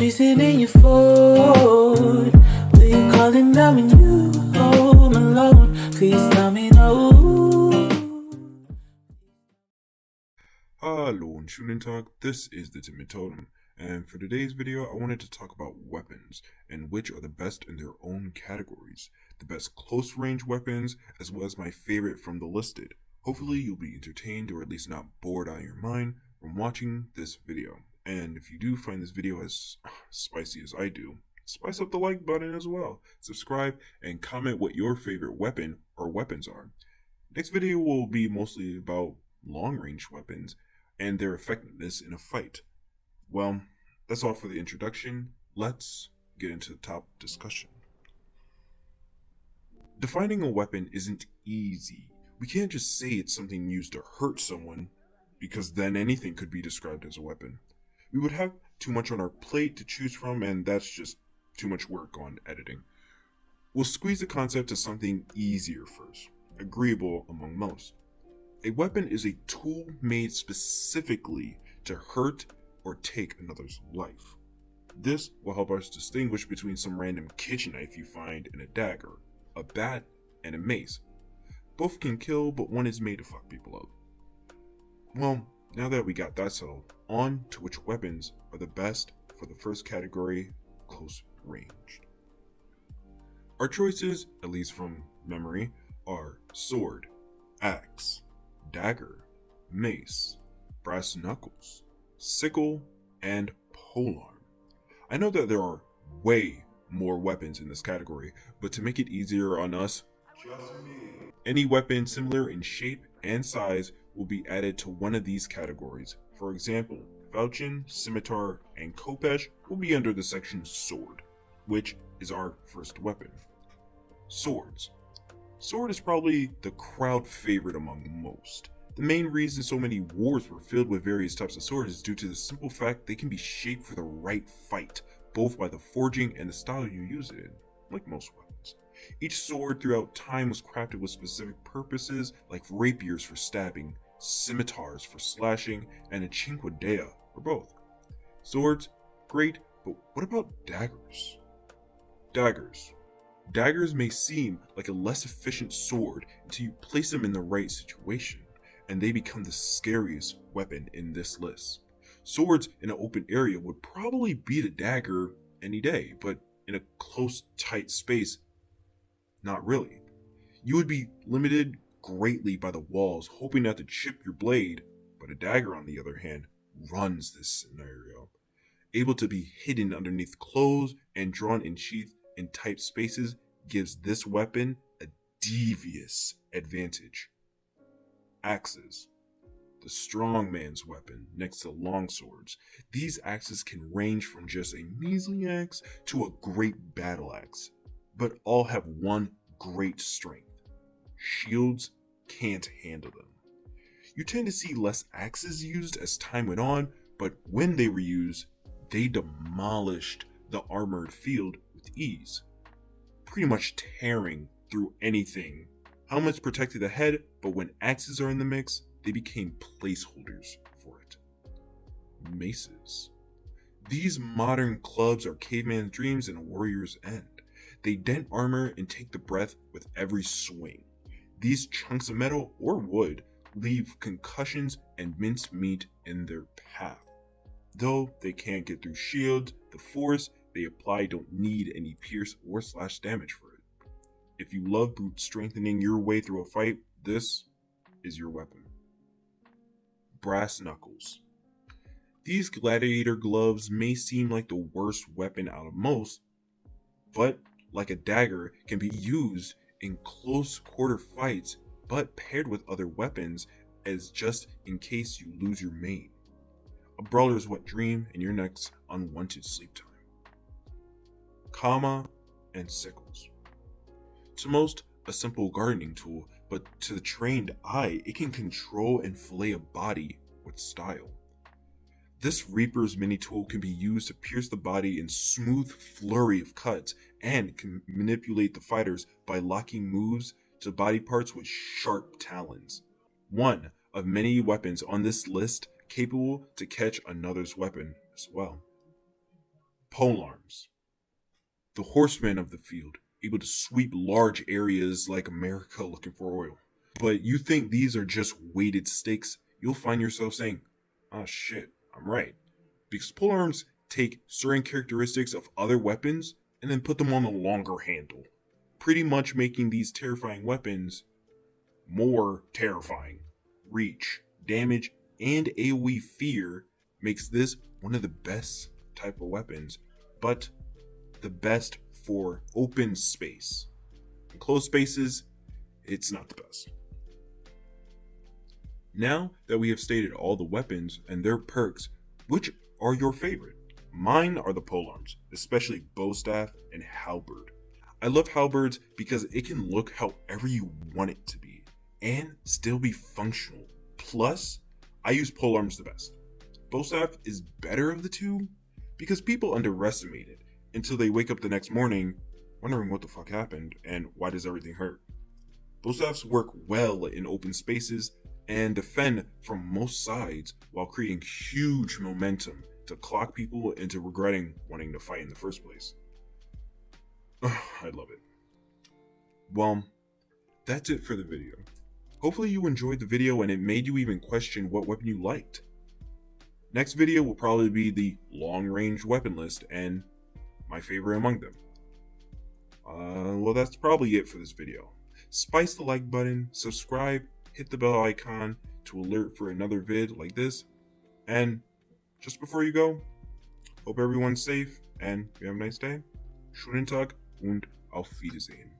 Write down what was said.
racing in your Ford. Will you calling down when you home alone? Please tell me no. Hallo und schönen Tag, this is the Timid Totem, and for today's video I wanted to talk about weapons, and which are the best in their own categories. The best close range weapons, as well as my favorite from the listed. Hopefully you'll be entertained or at least not bored out of your mind from watching this video. And if you do find this video as spicy as I do, spice up the like button as well. Subscribe and comment what your favorite weapon or weapons are. Next video will be mostly about long range weapons and their effectiveness in a fight. Well, that's all for the introduction. Let's get into the top discussion. Defining a weapon isn't easy. We can't just say it's something used to hurt someone, because then anything could be described as a weapon. We would have too much on our plate to choose from, and that's just too much work on editing. We'll squeeze the concept to something easier first, agreeable among most. A weapon is a tool made specifically to hurt or take another's life. This will help us distinguish between some random kitchen knife you find and a dagger, a bat, and a mace. Both can kill, but one is made to fuck people up. Well, now that we got that settled, on to which weapons are the best for the first category, close ranged. Our choices, at least from memory, are sword, axe, dagger, mace, brass knuckles, sickle, and polearm. I know that there are way more weapons in this category, but to make it easier on us, any weapon similar in shape and size will be added to one of these categories. For example, falchion, scimitar, and khopesh will be under the section sword, which is our first weapon. Swords. Sword is probably the crowd favorite among most. The main reason so many wars were filled with various types of swords is due to the simple fact they can be shaped for the right fight, both by the forging and the style you use it in, like most weapons. Each sword throughout time was crafted with specific purposes, like rapiers for stabbing, scimitars for slashing, and a cinquedea for both. Swords, great, but what about daggers? Daggers may seem like a less efficient sword until you place them in the right situation, and they become the scariest weapon in this list. Swords in an open area would probably beat a dagger any day, but in a close, tight space, not really. You would be limited greatly by the walls, hoping not to chip your blade, but a dagger, on the other hand, runs this scenario. Able to be hidden underneath clothes and drawn in sheath in tight spaces gives this weapon a devious advantage. Axes. The strong man's weapon next to long swords. These axes can range from just a measly axe to a great battle axe, but all have one great strength. Shields can't handle them. You tend to see less axes used as time went on, but when they were used, they demolished the armored field with ease, pretty much tearing through anything. Helmets protected the head, but when axes are in the mix, they became placeholders for it. Maces. These modern clubs are caveman's dreams and a warrior's end. They dent armor and take the breath with every swing. These chunks of metal or wood leave concussions and minced meat in their path. Though they can't get through shields, the force they apply don't need any pierce or slash damage for it. If you love brute strengthening your way through a fight, this is your weapon. Brass knuckles. These gladiator gloves may seem like the worst weapon out of most, but like a dagger, can be used in close quarter fights, but paired with other weapons as just in case you lose your main. A brawler's wet dream and your next unwanted sleep time. Kama and sickles. To most, a simple gardening tool, but to the trained eye, it can control and fillet a body with style. This Reaper's mini tool can be used to pierce the body in smooth flurry of cuts and can manipulate the fighters by locking moves to body parts with sharp talons. One of many weapons on this list capable to catch another's weapon as well. Polearms. The horsemen of the field, able to sweep large areas like America looking for oil. But you think these are just weighted stakes, you'll find yourself saying, "Ah shit, I'm right." Because polearms take certain characteristics of other weapons and then put them on the longer handle, pretty much making these terrifying weapons more terrifying. Reach, damage, and AoE fear makes this one of the best type of weapons, but the best for open space. In closed spaces, it's not the best. Now that we have stated all the weapons and their perks, which are your favorite? Mine are the polearms, especially bowstaff and halberd. I love halberds because it can look however you want it to be and still be functional. Plus, I use polearms the best. Bowstaff is better of the two because people underestimate it until they wake up the next morning wondering what the fuck happened and why does everything hurt. Bowstaffs work well in open spaces and defend from most sides while creating huge momentum to clock people into regretting wanting to fight in the first place. I love it. Well, that's it for the video. Hopefully you enjoyed the video and it made you even question what weapon you liked. Next video will probably be the long-range weapon list and my favorite among them. Well, that's probably it for this video. Spice the like button, subscribe, hit the bell icon to alert for another vid like this, and just before you go, hope everyone's safe and you have a nice day. Schönen Tag und auf Wiedersehen.